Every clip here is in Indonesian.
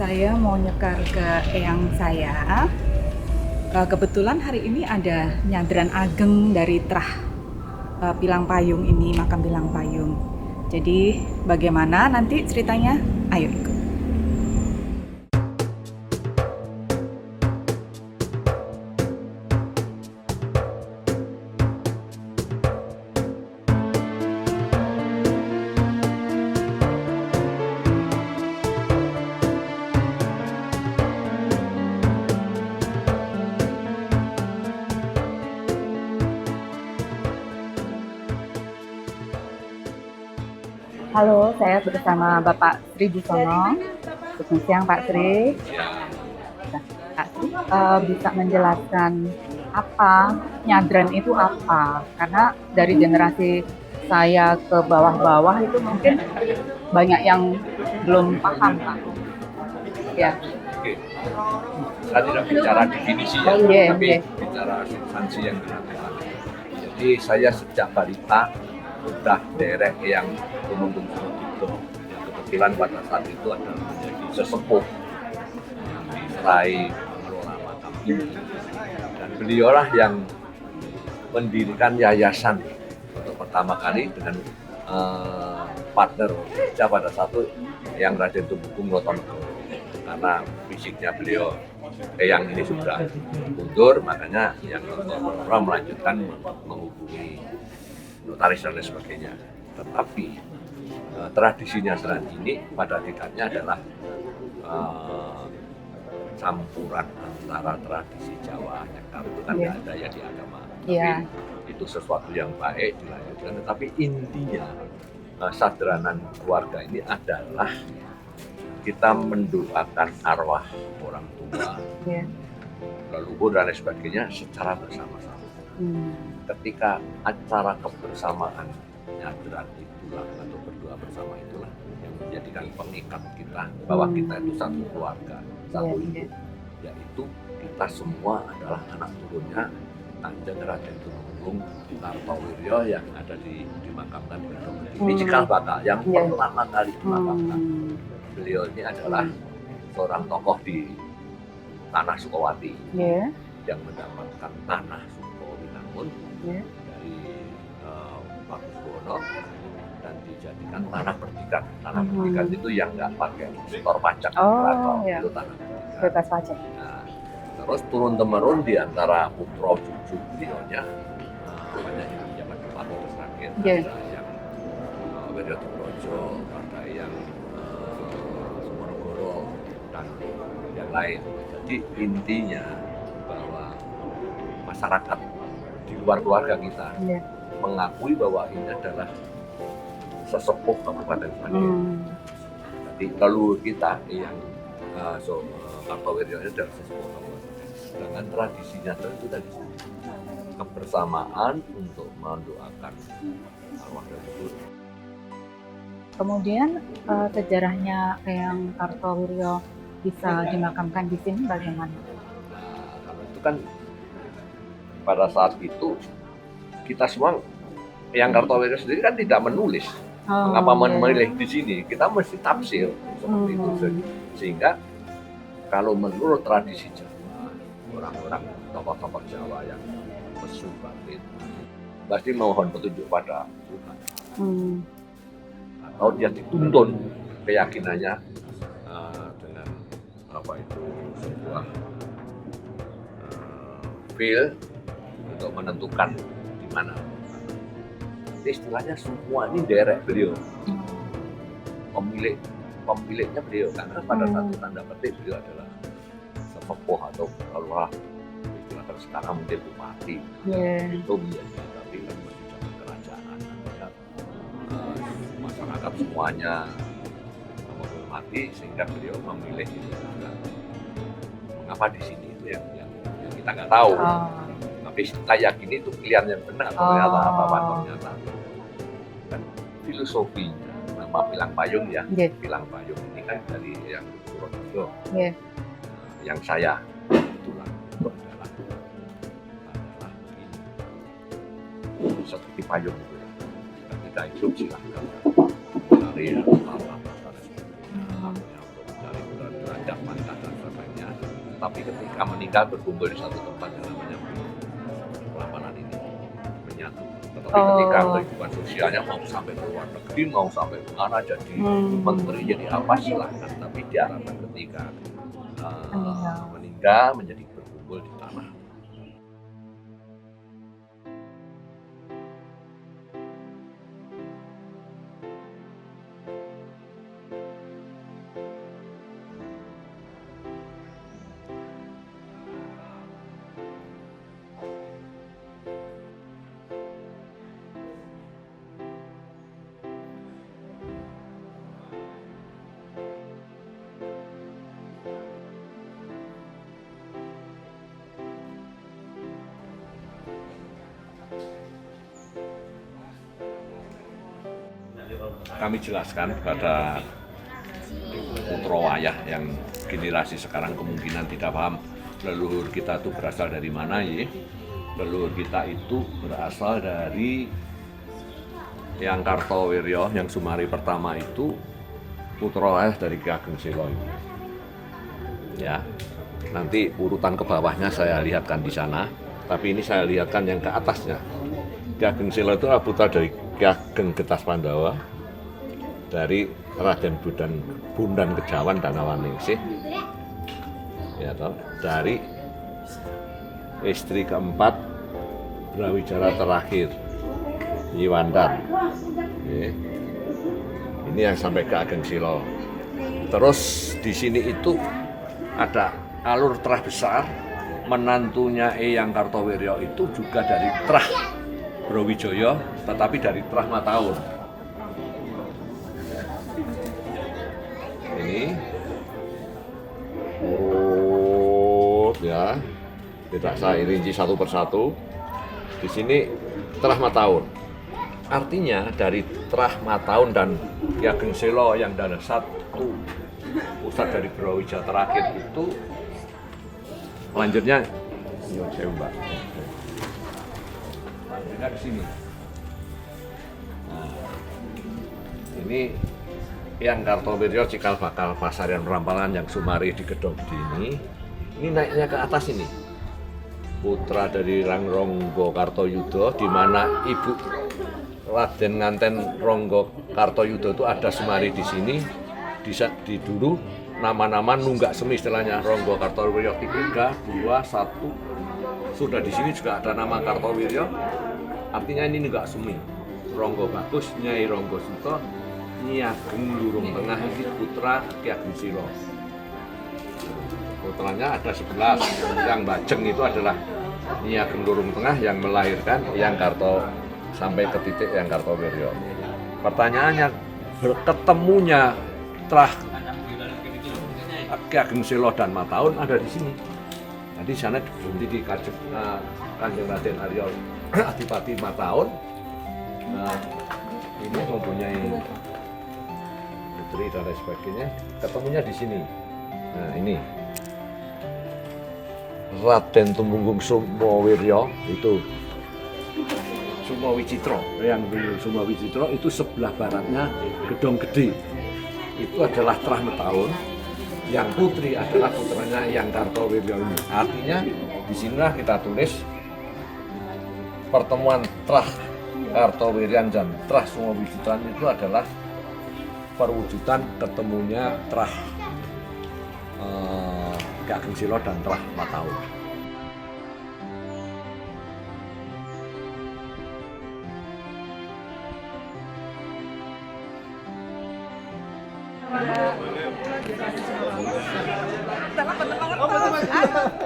Saya mau nyekar ke eyang saya. Kebetulan hari ini ada nyadran ageng dari Trah Pilang Payung ini, makam Pilang Payung. Jadi bagaimana nanti ceritanya? Ayo ikut. Halo, saya bersama Bapak Sri Busono. Selamat siang Pak Sri. Pak Sri bisa menjelaskan apa nyadran itu apa? Karena dari generasi saya ke bawah-bawah itu mungkin banyak yang belum paham Pak. Ya. Oke, saya tidak bicara definisi ya, tapi bicara substansi yang benar. Jadi saya sejak balita sudah derek yang Tumenggung Surodipto. Kebetulan pada saat itu adalah menjadi sesepuh yang diserai mengelola makam ini. Dan beliaulah yang mendirikan yayasan untuk pertama kali dengan partner kerja pada satu yang Raden Tumenggung Notonegoro. Karena fisiknya beliau yang ini sudah mundur, makanya yang Notonegoro melanjutkan menghubungi notaris dan lain sebagainya. Tetapi tradisinya nyadran ini pada hakikatnya adalah campuran antara tradisi Jawa Nyekar itu kan nggak ada ya di agama. Tapi itu sesuatu yang baik dilanjutkan. Tetapi intinya sadranan keluarga ini adalah kita mendoakan arwah orang tua, leluhur dan lain sebagainya secara bersama-sama. Ketika acara kebersamaan nyadran itulah atau berdoa bersama itulah yang menjadikan pengikat kita bahwa kita itu satu keluarga, satu hidup, yaitu kita semua adalah anak turunnya Kanjeng Raden Tumenggung Kartowiryo yang ada dimakamkan di Kedung. Ini cikal bakal yang pertama kali dimakamkan. Beliau ini adalah seorang tokoh di tanah Sukowati yang mendapatkan tanah Sukowinangun dari Pakus Buwono dan dijadikan tanah bertikat. Tanah bertikat itu yang nggak pakai setor pajak, itu tanah bertikat. Bebas pajak. Nah, terus turun temurun di antara putra cucu beliaunya, banyak yang jabat Bupati Sragen, ada yang Wiryodiprojo, ada yang Sumonegoro dan yang lain. Jadi intinya bahwa masyarakat di luar keluarga kita mengakui bahwa ini adalah sesepuh Kabupaten Sragen. Jadi leluhur kita yang Kartowiryo ini adalah sesepuh Kabupaten. Dengan tradisinya itu tadi kebersamaan untuk mendoakan arwah leluhur. Kemudian sejarahnya Eyang Kartowiryo bisa dimakamkan di sini bagaimana? Nah, kalau itu kan pada saat itu kita semua Eyang Kartowiryo sendiri kan tidak menulis mengapa memilih di sini. Kita mesti tafsir seperti itu sehingga kalau menurut tradisi Jawa, orang-orang tokoh-tokoh Jawa yang pesu batin pasti mohon petunjuk pada Tuhan. Atau dia dituntun keyakinannya dengan apa itu sebuah feel untuk menentukan di mana. Jadi istilahnya semua ini derek beliau, pemiliknya beliau, karena pada satu tanda petik beliau adalah sesepuh atau kalau istilahnya sekarang mungkin bupati, itu menjadi tapi kan masih dalam kerajaan. Masyarakat semuanya menghormati sehingga beliau memilih itu juga. Mengapa di sini itu yang kita nggak tahu. Tapi kita yakin itu pilihan yang benar ternyata apa ternyata. Dan filosofinya nama Pilang Payung ya, Pilang Payung ini kan dari yang Surodipto. Yang saya itulah itu adalah ini seperti payung itu ya. Ketika hidup silahkan cari apa-apa mencari derajat tapi ketika meninggal berkumpul di satu tempat yang namanya Prambanan ini menyatu. Tetapi ketika kehidupan sosialnya mau sampai ke luar negeri, mau sampai kemana, jadi menteri, jadi apa silahkan. Tapi diharapkan ketika meninggal menjadi berkumpul di tanah. Kami jelaskan kepada putra wayah yang generasi sekarang kemungkinan tidak paham leluhur kita itu berasal dari mana ya. Leluhur kita itu berasal dari yang Kartowiryo, yang Sumari pertama itu putra wayah dari Ki Ageng Sila. Ya, nanti urutan ke bawahnya saya lihatkan di sana, tapi ini saya lihatkan yang ke atasnya. Ki Ageng Sila itu adalah putra dari Ki Ageng Getas Pandawa, dari Raden Bundan Kejawan Danawaningsih, ya toh, dari istri keempat Brawijaya terakhir Nyi Wandan. Ini yang sampai ke Ageng Sila. Terus di sini itu ada alur terah besar, menantunya Eyang Kartowiryo itu juga dari terah Brawijaya, tetapi dari terah Mataun. Ini ya, tidak saya rinci satu persatu. Di sini terah Mataun, artinya dari terah Mataun dan Ki Ageng Sila yang dari satu pusat dari Brawijaya terakhir itu lanjutnya Mbak. Lanjutnya ke sini. Nah, ini yang Kartowiryo Cikal Bakal Pasarian Prambanan yang Sumari di Gedong Gede ini naiknya ke atas ini. Putra dari Rangga Kartoyuda, di mana ibu Raden Nganten Rangga Kartoyuda itu ada Sumari di sini. Di dulu nama-nama nunggak semi istilahnya Rangga Kartowiryo 3, 2, 1. Sudah di sini juga ada nama Kartowiryo. Artinya ini nunggak semi. Rangga Bagus, Nyai Rangga Suta, Nyi Ageng Lurung Tengah ini putra Ki Ageng Sila. Putranya ada 11. Yang Bajeng itu adalah Nyi Ageng Lurung Tengah yang melahirkan Eyang Karto sampai ke titik Eyang Kartowiryo. Pertanyaannya, ketemunya terah Ki Ageng Sila dan Mataun ada di sini. Nah, di sana berhenti di Kanjeng Raden Arya Adipati Mataun. Nah, ini mempunyai putri dan lain sebagainya, ketemunya di sini. Nah, ini Raden Tumenggung Sumawiryo itu Sumawicitra, yang di Sumawicitra itu sebelah baratnya Gedong Gede. Itu adalah terah Mataun, yang putri adalah putranya yang Kartowiryo ini. Artinya di sinilah kita tulis pertemuan terah Kartowiryan dan terah Sumawicitra itu adalah perwujudan ketemunya terah Ki Ageng Sila dan terah Mataun.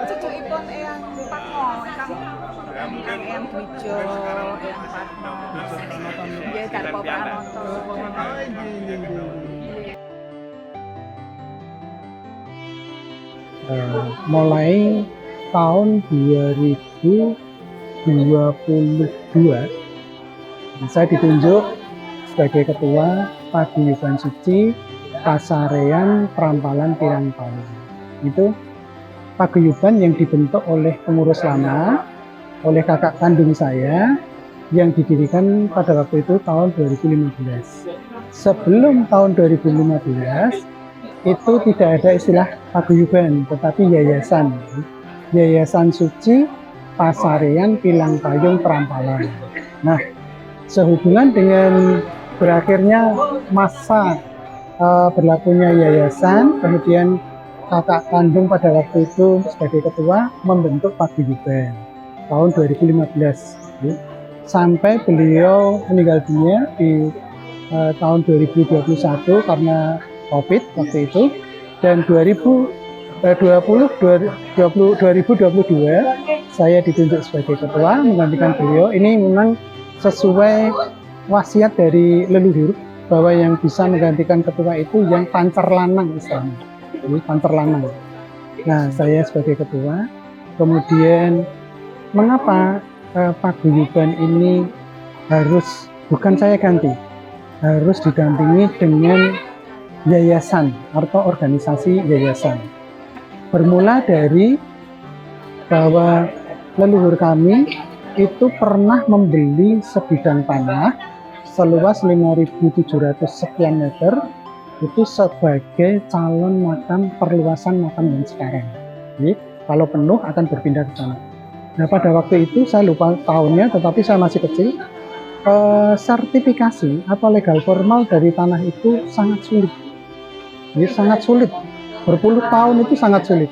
Cucu ipun Eyang Patmo, Eyang Dwijo, Eyang Patmo, dia Darpo Pranoto. Mulai tahun 2022 saya ditunjuk sebagai ketua Paguyuban Suci Pasarean Prambanan Pirang Palu. Itu paguyuban yang dibentuk oleh pengurus lama, oleh kakak kandung saya, yang didirikan pada waktu itu tahun 2015. Sebelum tahun 2015, itu tidak ada istilah paguyuban, tetapi yayasan. Yayasan Suci Pasarean Pilang Payung Prampalan. Nah, sehubungan dengan berakhirnya masa berlakunya yayasan, kemudian kakak kandung pada waktu itu sebagai ketua membentuk paguyuban tahun 2015, sampai beliau meninggal dunia di tahun 2021 karena COVID waktu itu, dan 2022 saya ditunjuk sebagai ketua menggantikan beliau. Ini memang sesuai wasiat dari leluhur bahwa yang bisa menggantikan ketua itu yang pancer lanang istilahnya. Ini pancer lanang. Nah, saya sebagai ketua. Kemudian mengapa paguyuban ini bukan saya ganti, harus didampingi dengan yayasan atau organisasi yayasan. Bermula dari bahwa leluhur kami itu pernah membeli sebidang tanah seluas 5.700 sekian meter itu sebagai calon makam perluasan makam yang sekarang. Jadi, kalau penuh akan berpindah ke sana. Nah, pada waktu itu saya lupa tahunnya, tetapi saya masih kecil. Sertifikasi atau legal formal dari tanah itu sangat sulit. Jadi, sangat sulit. Berpuluh tahun itu sangat sulit.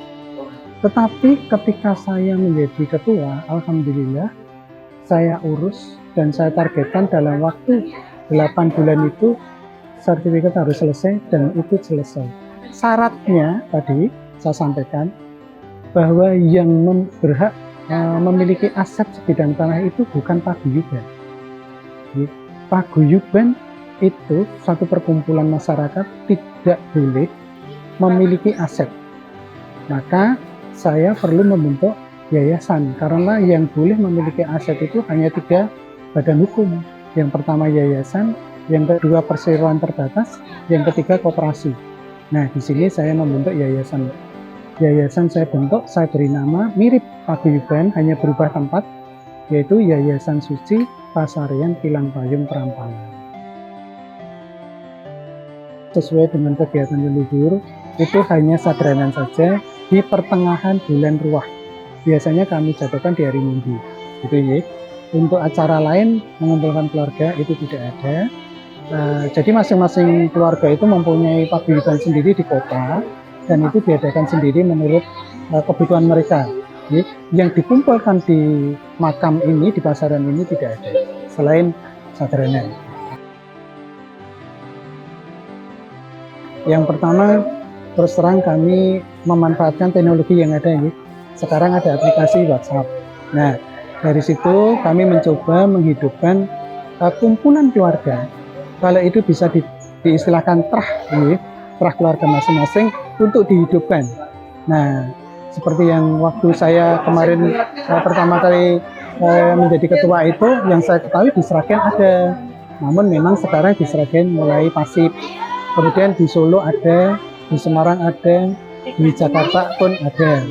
Tetapi ketika saya menjadi ketua, alhamdulillah saya urus dan saya targetkan dalam waktu 8 bulan itu sertifikat harus selesai, dan itu selesai. Syaratnya tadi saya sampaikan bahwa yang berhak memiliki aset sebidang tanah itu bukan paguyuban. Paguyuban itu satu perkumpulan masyarakat tidak boleh memiliki aset. Maka saya perlu membentuk yayasan, karena yang boleh memiliki aset itu hanya 3 badan hukum. Yang pertama yayasan, yang kedua perseroan terbatas, yang ketiga koperasi. Nah, di sini saya membentuk yayasan. Yayasan saya bentuk, saya beri nama mirip paguyuban, hanya berubah tempat, yaitu Yayasan Suci Pasarean Pilang Payung Prampalan. Sesuai dengan kegiatan leluhur, itu hanya sadranan saja di pertengahan bulan Ruah. Biasanya kami jatuhkan di hari Minggu, gitu ya. Untuk acara lain mengumpulkan keluarga itu tidak ada. Jadi masing-masing keluarga itu mempunyai paguyuban sendiri di kota, dan itu diadakan sendiri menurut kebutuhan mereka. Jadi, yang dikumpulkan di makam ini, di pasaran ini tidak ada selain sadranan. Yang pertama, terus terang kami memanfaatkan teknologi yang ada ini. Sekarang ada aplikasi WhatsApp. Nah, dari situ kami mencoba menghidupkan kumpulan keluarga. Kalau itu bisa diistilahkan terah keluarga masing-masing untuk dihidupkan. Nah, seperti yang waktu saya kemarin pertama kali menjadi ketua itu, yang saya ketahui di Sragen ada. Namun memang sekarang di Sragen mulai pasif. Kemudian di Solo ada, di Semarang ada, di Jakarta pun ada.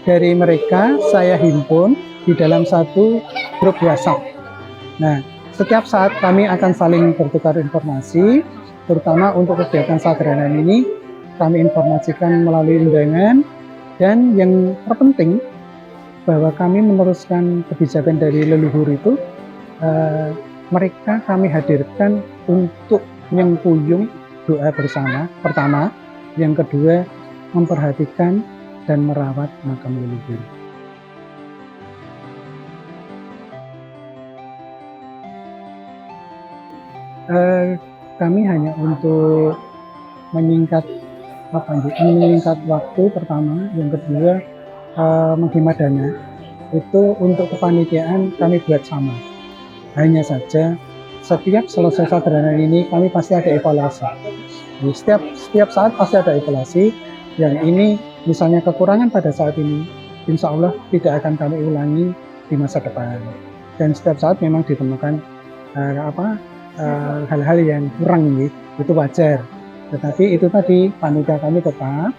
Dari mereka saya himpun di dalam satu grup WhatsApp. Nah, setiap saat kami akan saling bertukar informasi, terutama untuk kegiatan sadranan ini kami informasikan melalui undangan, dan yang terpenting bahwa kami meneruskan kebijakan dari leluhur itu, mereka kami hadirkan untuk nyengkuyung doa bersama pertama, yang kedua memperhatikan dan merawat makam leluhur. Kami hanya untuk menyingkat waktu pertama, yang kedua menghemat dana. Itu untuk kepanitiaan kami buat sama. Hanya saja setiap selesai sadranan ini kami pasti ada evaluasi. Jadi setiap saat pasti ada evaluasi. Yang ini misalnya kekurangan pada saat ini, insya Allah tidak akan kami ulangi di masa depan. Dan setiap saat memang ditemukan hal-hal yang kurang, itu wajar. Tetapi itu tadi panitia kami tetap,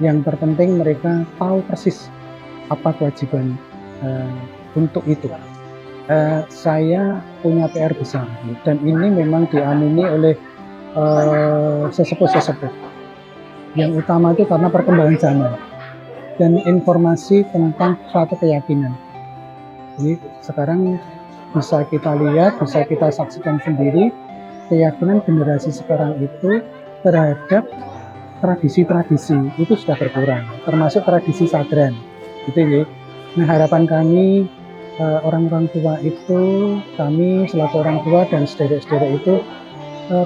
yang terpenting mereka tahu persis apa kewajiban untuk itu. Saya punya PR besar, dan ini memang diamini oleh sesepuh-sesepuh. Yang utama itu karena perkembangan zaman dan informasi tentang suatu keyakinan. Jadi sekarang bisa kita lihat, bisa kita saksikan sendiri keyakinan generasi sekarang itu terhadap tradisi-tradisi itu sudah berkurang, termasuk tradisi sadran. Gitu ya. Nah, harapan kami orang-orang tua itu, kami selaku orang tua dan saudara-saudara itu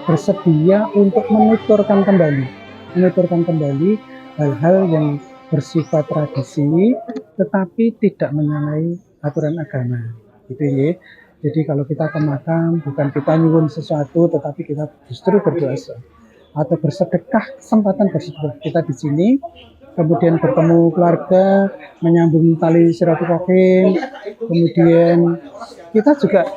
bersedia untuk menuturkan kembali hal-hal yang bersifat tradisi, tetapi tidak menyalahi aturan agama. Gitu ya. Jadi kalau kita ke makam, bukan kita nyuwun sesuatu, tetapi kita justru berdoa atau bersedekah, kesempatan bersedekah kita di sini, kemudian bertemu keluarga, menyambung tali silaturahim, kemudian kita juga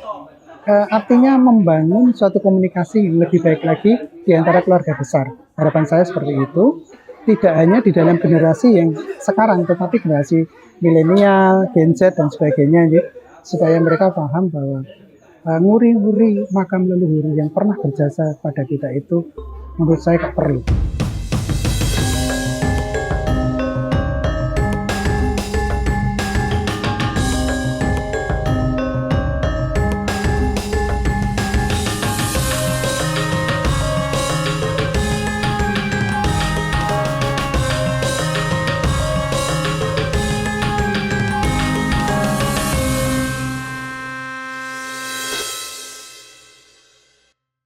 artinya membangun suatu komunikasi yang lebih baik lagi di antara keluarga besar. Harapan saya seperti itu, tidak hanya di dalam generasi yang sekarang, tetapi generasi milenial, Gen Z dan sebagainya, ya, supaya mereka paham bahwa nguri-nguri makam leluhur yang pernah berjasa pada kita itu menurut saya gak perlu.